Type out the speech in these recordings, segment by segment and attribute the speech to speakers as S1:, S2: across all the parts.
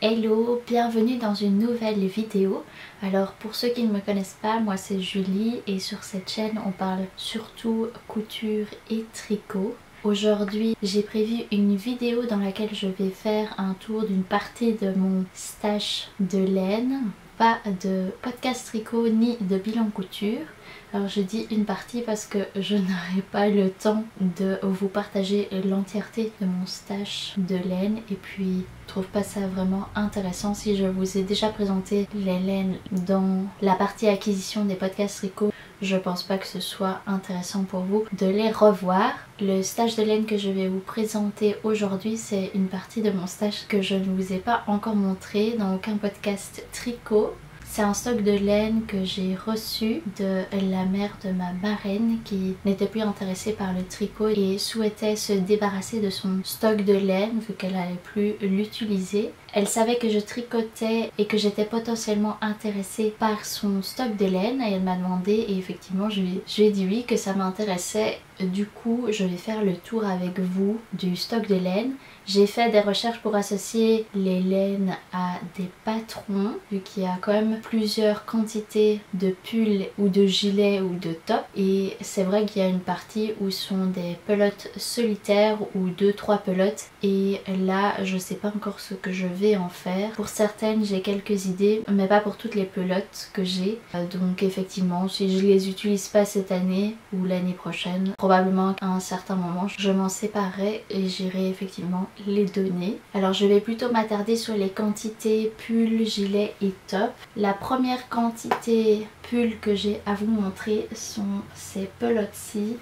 S1: Hello, bienvenue dans une nouvelle vidéo. Alors pour ceux qui ne me connaissent pas, moi c'est Julie et sur cette chaîne on parle surtout couture et tricot. Aujourd'hui j'ai prévu une vidéo dans laquelle je vais faire un tour d'une partie de mon stash de laine. Pas de podcast tricot ni de bilan couture. Alors je dis une partie parce que je n'aurai pas le temps de vous partager l'entièreté de mon stash de laine et puis je trouve pas ça vraiment intéressant. Si je vous ai déjà présenté les laines dans la partie acquisition des podcasts tricot, je pense pas que ce soit intéressant pour vous de les revoir. Le stash de laine que je vais vous présenter aujourd'hui, c'est une partie de mon stash que je ne vous ai pas encore montré dans aucun podcast tricot. C'est un stock de laine que j'ai reçu de la mère de ma marraine qui n'était plus intéressée par le tricot et souhaitait se débarrasser de son stock de laine vu qu'elle n'allait plus l'utiliser. Elle savait que je tricotais et que j'étais potentiellement intéressée par son stock de laine et elle m'a demandé et effectivement je lui ai dit oui que ça m'intéressait. Du coup je vais faire le tour avec vous du stock de laine. J'ai fait des recherches pour associer les laines à des patrons vu qu'il y a quand même plusieurs quantités de pulls ou de gilets ou de tops et c'est vrai qu'il y a une partie où sont des pelotes solitaires ou 2-3 pelotes et là je sais pas encore ce que je vais en faire. Pour certaines j'ai quelques idées mais pas pour toutes les pelotes que j'ai, donc effectivement si je les utilise pas cette année ou l'année prochaine, probablement à un certain moment je m'en séparerai et j'irai effectivement les donner. Alors je vais plutôt m'attarder sur les quantités pull, gilet et top. La première quantité pull que j'ai à vous montrer sont ces pelotes-ci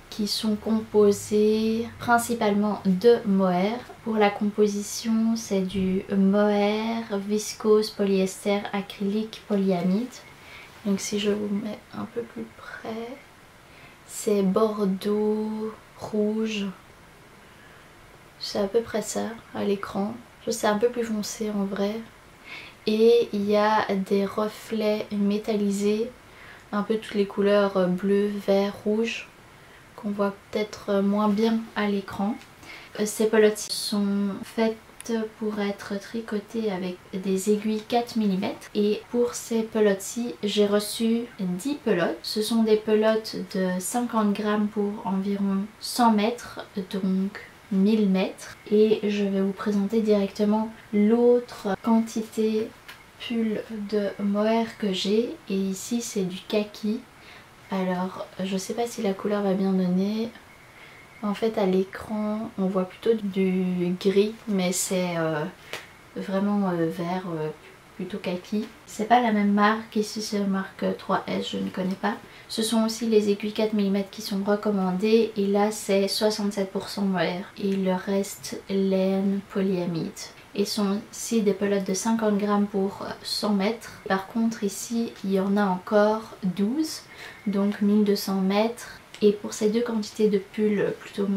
S1: qui sont composées principalement de mohair. Pour la composition c'est du mohair, viscose, polyester, acrylique, polyamide. Donc si je vous mets un peu plus près, c'est bordeaux, rouge, c'est à peu près ça à l'écran. C'est un peu plus foncé en vrai. Et il y a des reflets métallisés, un peu toutes les couleurs bleu, vert, rouge, qu'on voit peut-être moins bien à l'écran. Ces pelotes sont faites pour être tricotées avec des aiguilles 4 mm et pour ces pelotes-ci j'ai reçu 10 pelotes. Ce sont des pelotes de 50 grammes pour environ 100 mètres, donc 1000 mètres, et je vais vous présenter directement l'autre quantité pull de mohair que j'ai et ici c'est du kaki. Alors je sais pas si la couleur va bien donner. En fait à l'écran on voit plutôt du gris mais c'est vraiment vert, plutôt kaki. C'est pas la même marque, ici c'est la marque 3S, je ne connais pas. Ce sont aussi les aiguilles 4 mm qui sont recommandées et là c'est 67% mohair et le reste laine polyamide. Et sont aussi des pelotes de 50 grammes pour 100 mètres. Par contre ici il y en a encore 12, donc 1200 mètres. Et pour ces deux quantités de pulls, plutôt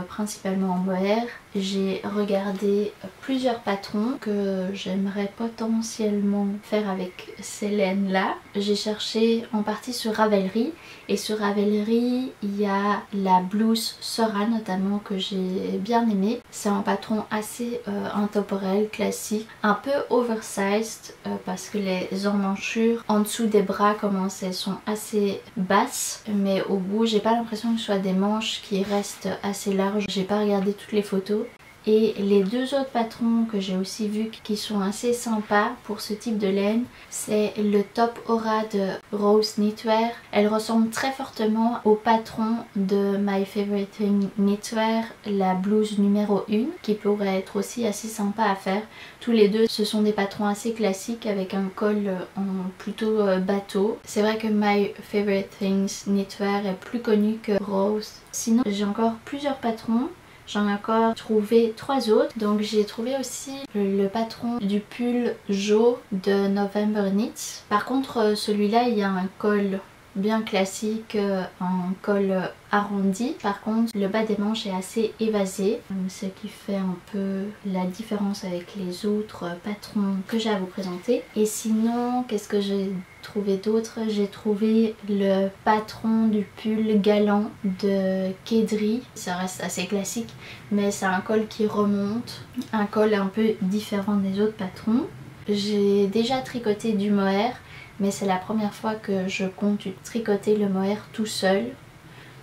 S1: principalement en mohair, j'ai regardé plusieurs patrons que j'aimerais potentiellement faire avec ces laines là. J'ai cherché en partie sur Ravelry et sur Ravelry il y a la blouse Sora notamment que j'ai bien aimé. C'est un patron assez intemporel, classique, un peu oversized parce que les emmanchures en dessous des bras elles sont assez basses mais au bout j'ai pas l'impression que ce soit des manches qui restent assez larges. J'ai pas regardé toutes les photos. Et les deux autres patrons que j'ai aussi vus qui sont assez sympas pour ce type de laine, c'est le top Aura de Rose Knitwear. Elle ressemble très fortement au patron de My Favorite Thing Knitwear, la blouse numéro 1, qui pourrait être aussi assez sympa à faire. Tous les deux ce sont des patrons assez classiques avec un col en plutôt bateau. C'est vrai que My Favorite Things Knitwear est plus connu que Rose. Sinon j'ai encore plusieurs patrons. J'en ai encore trouvé 3 autres. Donc j'ai trouvé aussi le patron du pull Jo de November Knits. Par contre celui-là il y a un col bien classique, un col arrondi. Par contre le bas des manches est assez évasé, ce qui fait un peu la différence avec les autres patrons que j'ai à vous présenter. Et sinon qu'est-ce que j'ai trouvé d'autres. J'ai trouvé le patron du pull galant de Kedri. Ça reste assez classique, mais c'est un col qui remonte, un col un peu différent des autres patrons. J'ai déjà tricoté du mohair, mais c'est la première fois que je compte tricoter le mohair tout seul.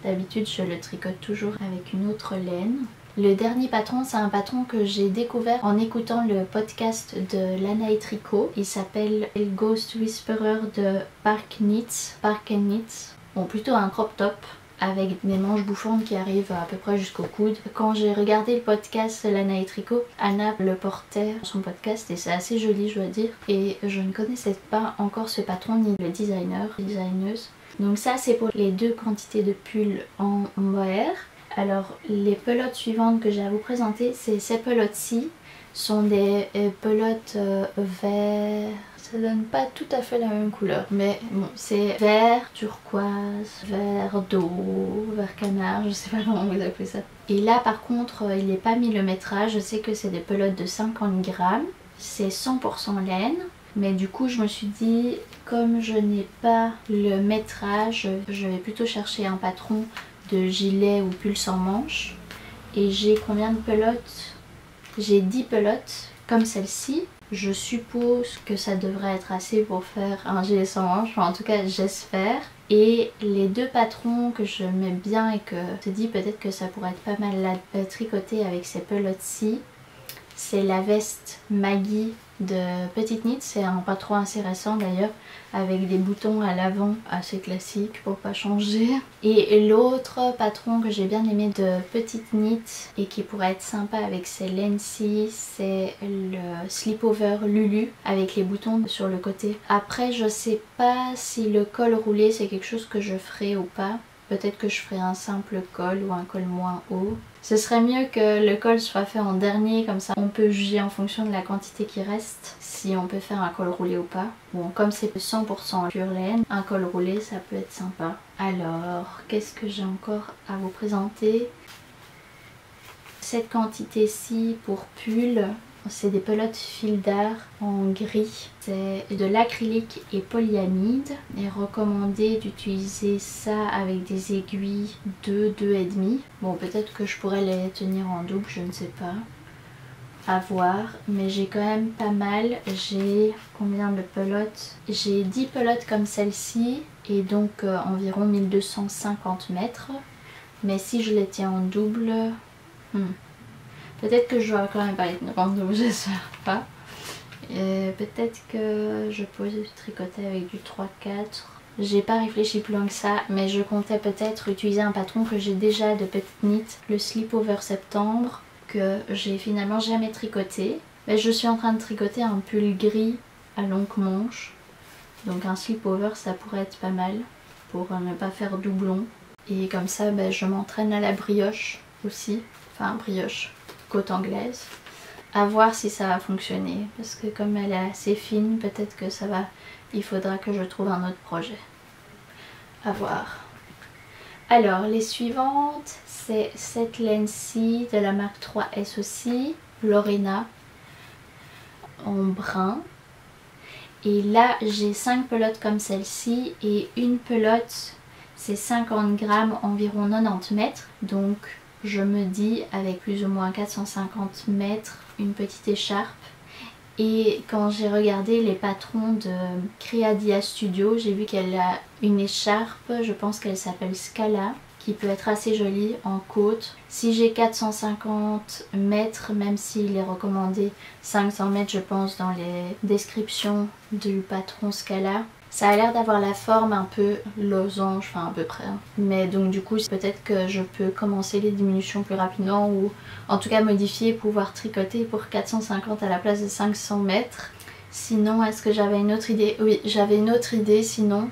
S1: D'habitude, je le tricote toujours avec une autre laine. Le dernier patron, c'est un patron que j'ai découvert en écoutant le podcast de Lana et Tricot. Il s'appelle Ghost Whisperer de Park Knits. Bon, plutôt un crop top avec des manches bouffantes qui arrivent à peu près jusqu'au coude. Quand j'ai regardé le podcast Lana et Tricot, Anna le portait dans son podcast et c'est assez joli, je dois dire. Et je ne connaissais pas encore ce patron ni le designeuse. Donc ça, c'est pour les deux quantités de pulls en mohair. Alors les pelotes suivantes que j'ai à vous présenter, c'est ces pelotes-ci. Sont des pelotes vert, ça donne pas tout à fait la même couleur, mais bon, c'est vert turquoise, vert d'eau, vert canard, je sais pas comment vous appelez ça. Et là par contre, il n'est pas mis le métrage, je sais que c'est des pelotes de 50 grammes, c'est 100% laine. Mais du coup je me suis dit, comme je n'ai pas le métrage, je vais plutôt chercher un patron de gilet ou pull sans manches. Et j'ai combien de pelotes? J'ai 10 pelotes comme celle-ci. Je suppose que ça devrait être assez pour faire un gilet sans manches, enfin, en tout cas j'espère. Et les deux patrons que je mets bien et que je te dis peut-être que ça pourrait être pas mal là, tricoter avec ces pelotes-ci. C'est la veste Maggie de Petite Knit, c'est un patron assez récent d'ailleurs, avec des boutons à l'avant assez classiques pour pas changer. Et l'autre patron que j'ai bien aimé de Petite Knit et qui pourrait être sympa avec ces laines-ci, c'est le Slipover Lulu avec les boutons sur le côté. Après je sais pas si le col roulé c'est quelque chose que je ferai ou pas. Peut-être que je ferai un simple col ou un col moins haut. Ce serait mieux que le col soit fait en dernier, comme ça on peut juger en fonction de la quantité qui reste si on peut faire un col roulé ou pas. Bon, comme c'est 100% pure laine, un col roulé ça peut être sympa. Alors, qu'est-ce que j'ai encore à vous présenter? Cette quantité-ci pour pull, c'est des pelotes fil d'art en gris. C'est de l'acrylique et polyamide. Il est recommandé d'utiliser ça avec des aiguilles 2,5. Bon, peut-être que je pourrais les tenir en double, je ne sais pas. À voir, mais j'ai quand même pas mal. J'ai combien de pelotes? J'ai 10 pelotes comme celle-ci et donc environ 1250 mètres. Mais si je les tiens en double... Peut-être que je dois quand même pas être en double, j'espère pas. Peut-être que je peux tricoter avec du 3-4. J'ai pas réfléchi plus loin que ça, mais je comptais peut-être utiliser un patron que j'ai déjà de Petite Knit, le Slipover Septembre, que j'ai finalement jamais tricoté. Mais je suis en train de tricoter un pull gris à longue manche. Donc un slipover ça pourrait être pas mal pour ne pas faire doublon. Et comme ça je m'entraîne à la brioche aussi. Enfin brioche, côte anglaise. À voir si ça va fonctionner. Parce que comme elle est assez fine, peut-être que ça va... Il faudra que je trouve un autre projet. À voir. Alors les suivantes, c'est cette laine-ci de la marque 3S aussi. Lorena. En brun. Et là j'ai 5 pelotes comme celle-ci et une pelote c'est 50 grammes, environ 90 mètres. Donc je me dis avec plus ou moins 450 mètres une petite écharpe. Et quand j'ai regardé les patrons de Creadia Studio, j'ai vu qu'elle a une écharpe, je pense qu'elle s'appelle Scala, qui peut être assez jolie en côte. Si j'ai 450 mètres, même s'il est recommandé 500 mètres je pense dans les descriptions du patron Scala, ça a l'air d'avoir la forme un peu losange, enfin à peu près. Mais donc du coup peut-être que je peux commencer les diminutions plus rapidement ou en tout cas modifier, pouvoir tricoter pour 450 à la place de 500 mètres. Sinon, est-ce que j'avais une autre idée? Oui, j'avais une autre idée sinon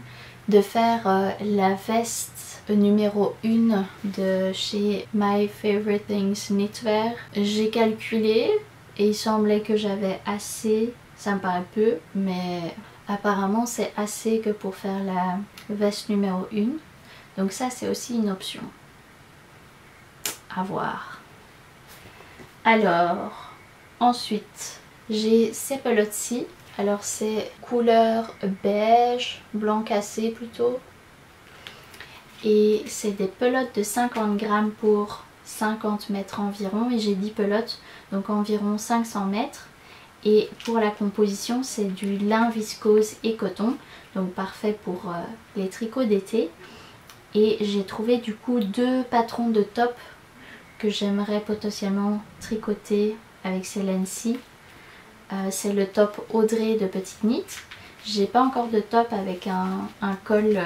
S1: de faire la veste numéro 1 de chez My Favorite Things Knitwear. J'ai calculé et il semblait que j'avais assez, ça me paraît peu, mais apparemment c'est assez que pour faire la veste numéro 1. Donc ça c'est aussi une option. À voir. Alors, ensuite, j'ai ces pelotes-ci. Alors c'est couleur beige, blanc cassé plutôt. Et c'est des pelotes de 50 grammes pour 50 mètres environ. Et j'ai 10 pelotes, donc environ 500 mètres. Et pour la composition, c'est du lin viscose et coton. Donc parfait pour les tricots d'été. Et j'ai trouvé du coup 2 patrons de top que j'aimerais potentiellement tricoter avec ces laines-ci. C'est le top Audrey de Petite Knit. J'ai pas encore de top avec un col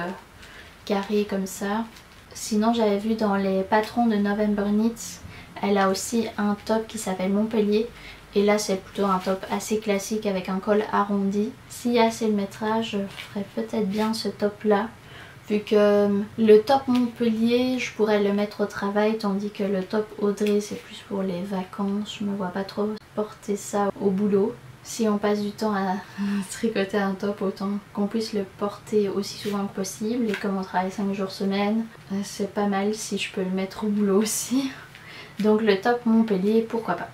S1: carré comme ça. Sinon j'avais vu dans les patrons de November Knits, elle a aussi un top qui s'appelle Montpellier. Et là c'est plutôt un top assez classique avec un col arrondi. S'il y a assez de métrage, je ferais peut-être bien ce top là. Vu que le top Montpellier, je pourrais le mettre au travail, tandis que le top Audrey, c'est plus pour les vacances. Je me vois pas trop porter ça au boulot. Si on passe du temps à tricoter un top, autant qu'on puisse le porter aussi souvent que possible. Et comme on travaille 5 jours semaine, c'est pas mal si je peux le mettre au boulot aussi. Donc le top Montpellier, pourquoi pas.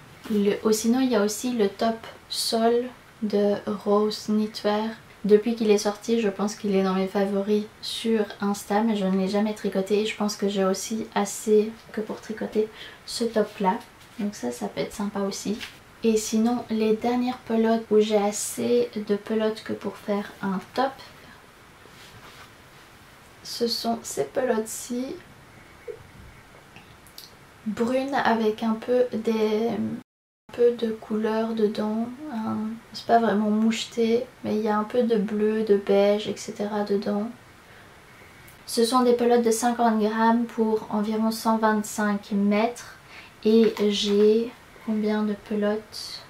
S1: Sinon, il y a aussi le top Sol de Rose Knitwear. Depuis qu'il est sorti, je pense qu'il est dans mes favoris sur Insta, mais je ne l'ai jamais tricoté. Je pense que j'ai aussi assez que pour tricoter ce top là. Donc ça peut être sympa aussi. Et sinon, les dernières pelotes où j'ai assez de pelotes que pour faire un top, ce sont ces pelotes-ci. Brunes avec un peu de couleur dedans, c'est pas vraiment moucheté, mais il y a un peu de bleu, de beige, etc. dedans. Ce sont des pelotes de 50 grammes pour environ 125 mètres et j'ai combien de pelotes?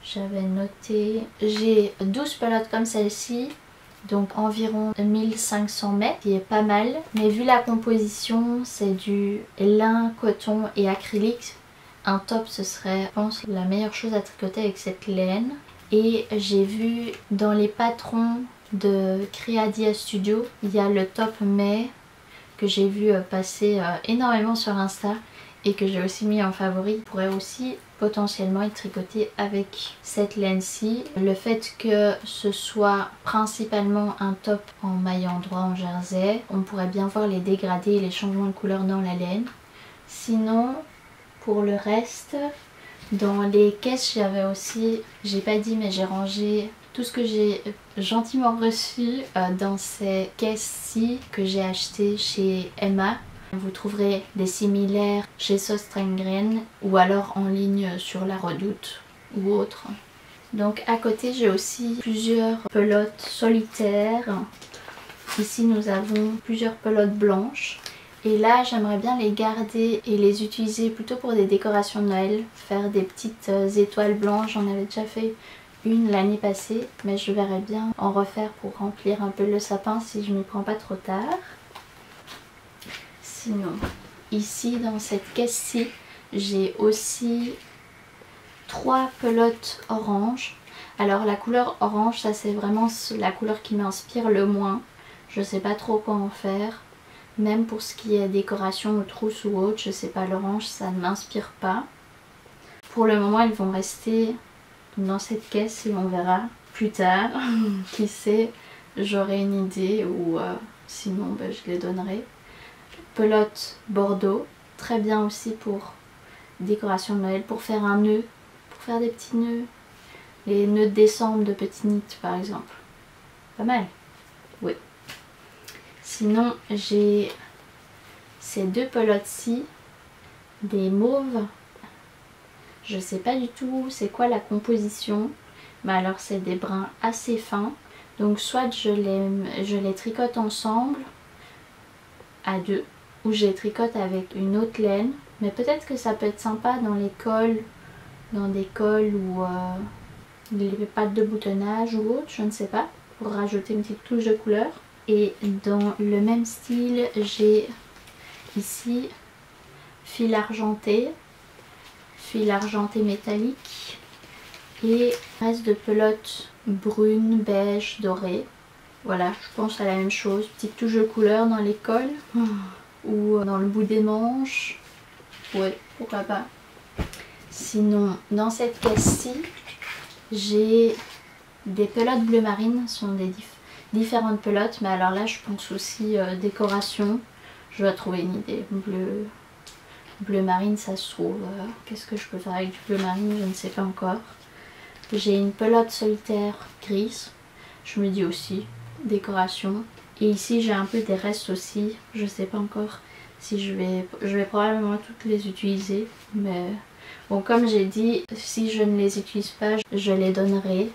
S1: J'avais noté, j'ai 12 pelotes comme celle-ci, donc environ 1500 mètres, qui est pas mal, mais vu la composition, c'est du lin, coton et acrylique. Un top, ce serait, je pense, la meilleure chose à tricoter avec cette laine. Et j'ai vu dans les patrons de Creadia Studio, il y a le top May que j'ai vu passer énormément sur Insta et que j'ai aussi mis en favori. Il pourrait aussi potentiellement être tricoté avec cette laine-ci. Le fait que ce soit principalement un top en maillant droit en jersey, on pourrait bien voir les dégradés et les changements de couleur dans la laine. Sinon, pour le reste, dans les caisses j'avais aussi, j'ai pas dit mais j'ai rangé tout ce que j'ai gentiment reçu dans ces caisses-ci que j'ai acheté chez Emma. Vous trouverez des similaires chez Sostrenggren ou alors en ligne sur La Redoute ou autre. Donc à côté j'ai aussi plusieurs pelotes solitaires. Ici nous avons plusieurs pelotes blanches. Et là j'aimerais bien les garder et les utiliser plutôt pour des décorations de Noël. Faire des petites étoiles blanches, j'en avais déjà fait une l'année passée. Mais je verrais bien en refaire pour remplir un peu le sapin si je m'y prends pas trop tard. Sinon, ici dans cette caisse-ci, j'ai aussi 3 pelotes orange. Alors la couleur orange, ça c'est vraiment la couleur qui m'inspire le moins. Je sais pas trop quoi en faire. Même pour ce qui est décoration ou trousse ou autre, je sais pas, l'orange ça ne m'inspire pas. Pour le moment elles vont rester dans cette caisse et on verra plus tard. Qui sait, j'aurai une idée ou sinon je les donnerai. Pelote bordeaux, très bien aussi pour décoration de Noël, pour faire un nœud, pour faire des petits nœuds. Les nœuds de décembre de Petite Knit par exemple. Pas mal, oui. Sinon j'ai ces 2 pelotes-ci, des mauves. Je sais pas du tout c'est quoi la composition, mais alors c'est des brins assez fins. Donc soit je les tricote ensemble à 2, ou je les tricote avec une autre laine. Mais peut-être que ça peut être sympa dans les cols, dans des cols ou les pattes de boutonnage ou autre, je ne sais pas, pour rajouter une petite touche de couleur. Et dans le même style, j'ai ici fil argenté métallique et reste de pelote brune, beige, dorée. Voilà, je pense à la même chose, petite touche de couleur dans les cols ou dans le bout des manches. Ouais, pourquoi pas. Sinon, dans cette caisse-ci, j'ai Des pelotes bleu marine sont des différentes pelotes, mais alors là je pense aussi décoration. Je dois trouver une idée. Bleu marine ça se trouve. Qu'est-ce que je peux faire avec du bleu marine? Je ne sais pas encore. J'ai une pelote solitaire grise. Je me dis aussi décoration. Et ici j'ai un peu des restes aussi. Je sais pas encore si je vais probablement toutes les utiliser. Mais bon, comme j'ai dit, si je ne les utilise pas, je les donnerai.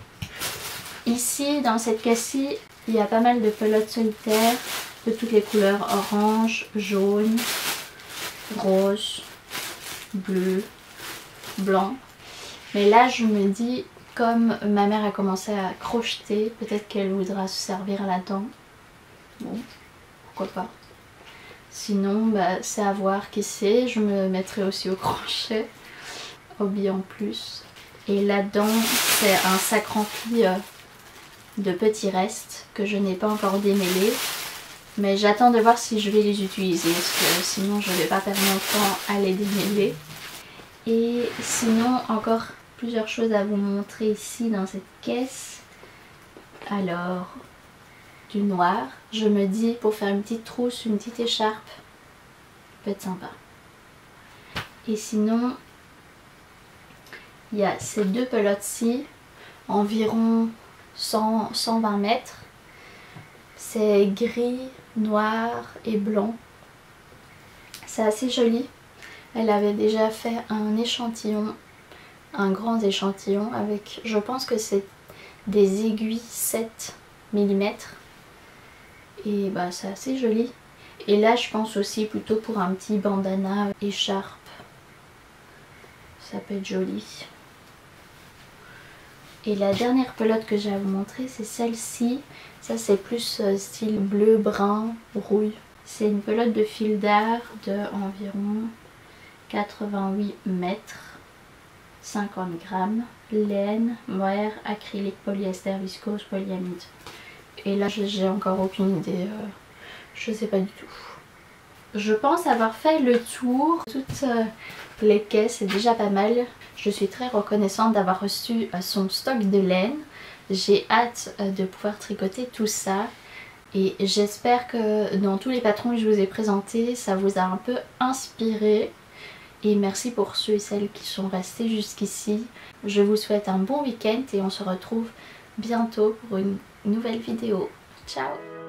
S1: Ici dans cette caisse-ci, il y a pas mal de pelotes solitaires de toutes les couleurs, orange, jaune, rose, bleu, blanc. Mais là je me dis, comme ma mère a commencé à crocheter, peut-être qu'elle voudra se servir là-dedans. Bon, pourquoi pas. Sinon, bah, c'est à voir qui c'est. Je me mettrai aussi au crochet, hobby en plus. Et là-dedans, c'est un sac rempli de petits restes que je n'ai pas encore démêlés. Mais j'attends de voir si je vais les utiliser, parce que sinon je ne vais pas perdre mon temps à les démêler. Et sinon, encore plusieurs choses à vous montrer ici dans cette caisse. Alors, du noir. Je me dis, pour faire une petite trousse, une petite écharpe, peut être sympa. Et sinon, il y a ces deux pelotes-ci, environ 120 mètres. C'est gris, noir et blanc. C'est assez joli. Elle avait déjà fait un échantillon, un grand échantillon avec, je pense que c'est des aiguilles 7 mm. Et bah c'est assez joli. Et là je pense aussi plutôt pour un petit bandana écharpe. Ça peut être joli. Et la dernière pelote que j'ai à vous montrer, c'est celle-ci. Ça c'est plus style bleu, brun, rouille. C'est une pelote de fil d'art de environ 88 mètres, 50 grammes, laine, mohair, acrylique, polyester, viscose, polyamide. Et là j'ai encore aucune idée, je sais pas du tout. Je pense avoir fait le tour, toutes les caisses, c'est déjà pas mal. Je suis très reconnaissante d'avoir reçu son stock de laine. J'ai hâte de pouvoir tricoter tout ça. Et j'espère que dans tous les patrons que je vous ai présentés, ça vous a un peu inspiré. Et merci pour ceux et celles qui sont restés jusqu'ici. Je vous souhaite un bon week-end et on se retrouve bientôt pour une nouvelle vidéo. Ciao!